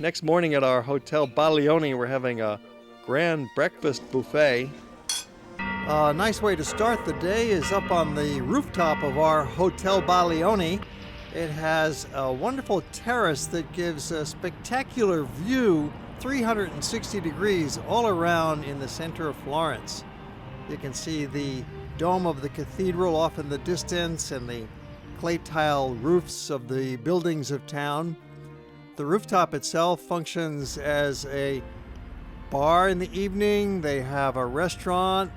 Next morning at our Hotel Baglioni, we're having a grand breakfast buffet. A nice way to start the day is up on the rooftop of our Hotel Baglioni. It has a wonderful terrace that gives a spectacular view, 360 degrees all around in the center of Florence. You can see the dome of the cathedral off in the distance and the clay tile roofs of the buildings of town. The rooftop itself functions as a bar in the evening. They have a restaurant.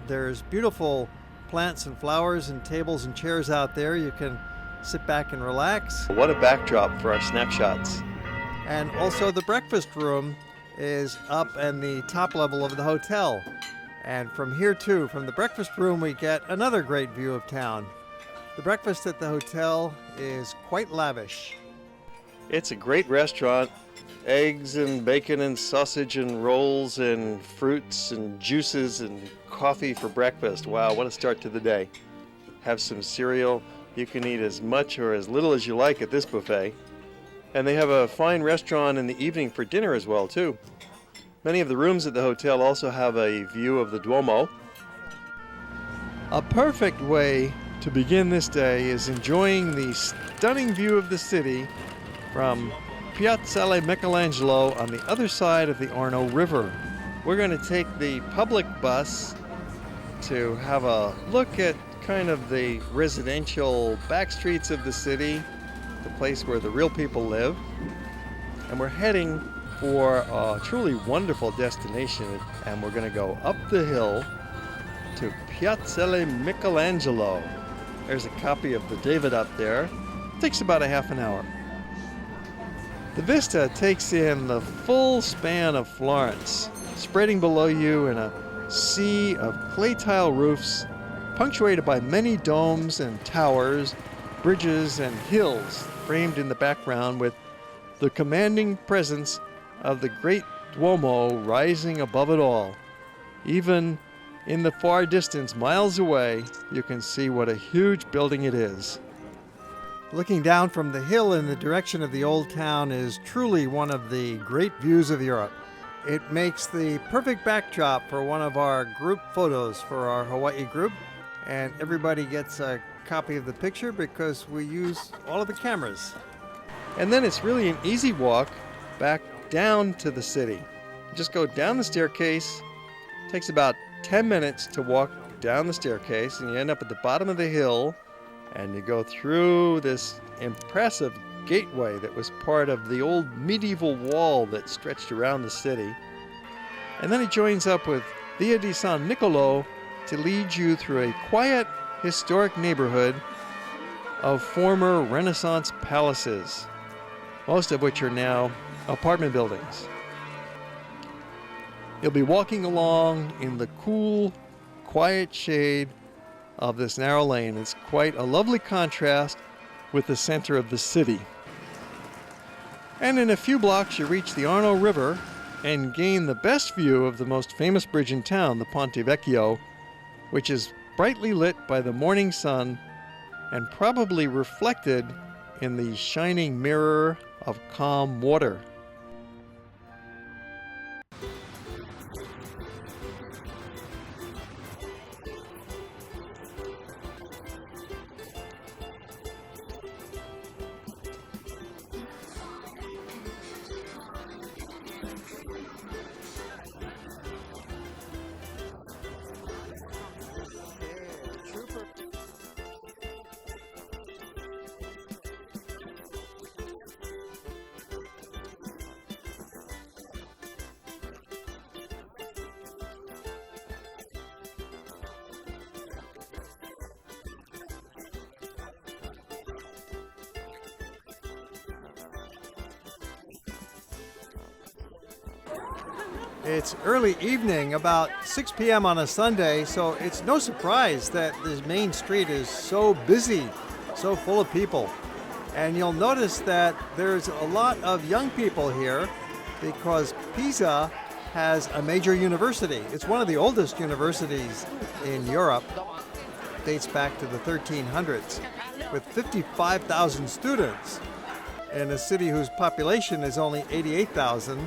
There's beautiful plants and flowers and tables and chairs out there. You can sit back and relax. What a backdrop for our snapshots. And also the breakfast room is up in the top level of the hotel. And from here too, from the breakfast room, we get another great view of town. The breakfast at the hotel is quite lavish. It's a great restaurant. Eggs and bacon and sausage and rolls and fruits and juices and coffee for breakfast. Wow, what a start to the day. Have some cereal. You can eat as much or as little as you like at this buffet. And they have a fine restaurant in the evening for dinner as well, too. Many of the rooms at the hotel also have a view of the Duomo. A perfect way to begin this day is enjoying the stunning view of the city from Piazzale Michelangelo on the other side of the Arno River. We're going to take the public bus to have a look at kind of the residential back streets of the city, the place where the real people live. And we're heading for a truly wonderful destination, and we're going to go up the hill to Piazzale Michelangelo. There's a copy of the David up there. It takes about a half an hour. The vista takes in the full span of Florence, spreading below you in a sea of clay tile roofs, punctuated by many domes and towers, bridges and hills, framed in the background with the commanding presence of the great Duomo rising above it all. Even in the far distance, miles away, you can see what a huge building it is. Looking down from the hill in the direction of the old town is truly one of the great views of Europe. It makes the perfect backdrop for one of our group photos for our Hawaii group, and everybody gets a copy of the picture because we use all of the cameras. And then it's really an easy walk back down to the city. You just go down the staircase. It takes about 10 minutes to walk down the staircase, and you end up at the bottom of the hill. And you go through this impressive gateway that was part of the old medieval wall that stretched around the city. And then it joins up with Via di San Nicolo to lead you through a quiet, historic neighborhood of former Renaissance palaces, most of which are now apartment buildings. You'll be walking along in the cool, quiet shade of this narrow lane. It's quite a lovely contrast with the center of the city. And in a few blocks you reach the Arno River and gain the best view of the most famous bridge in town, the Ponte Vecchio, which is brightly lit by the morning sun and probably reflected in the shining mirror of calm water. It's early evening, about 6 p.m. on a Sunday, so it's no surprise that this main street is so busy, so full of people. And you'll notice that there's a lot of young people here because Pisa has a major university. It's one of the oldest universities in Europe. It dates back to the 1300s with 55,000 students. in a city whose population is only 88,000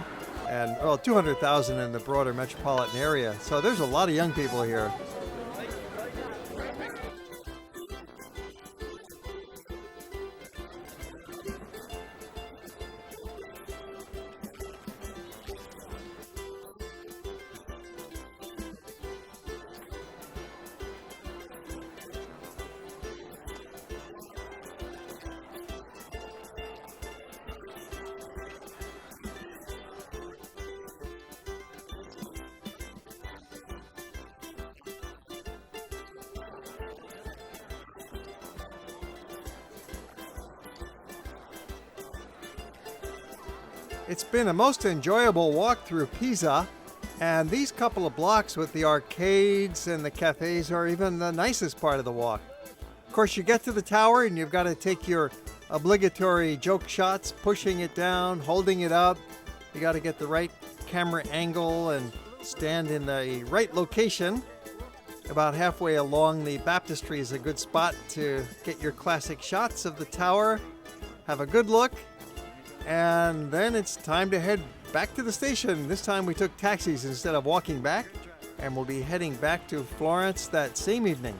and, well, 200,000 in the broader metropolitan area. So there's a lot of young people here. It's been a most enjoyable walk through Pisa, and these couple of blocks with the arcades and the cafes are even the nicest part of the walk. Of course, you get to the tower and you've got to take your obligatory joke shots, pushing it down, holding it up. You got to get the right camera angle and stand in the right location. About halfway along the baptistry is a good spot to get your classic shots of the tower, have a good look, and then it's time to head back to the station. This time we took taxis instead of walking back, and we'll be heading back to Florence that same evening.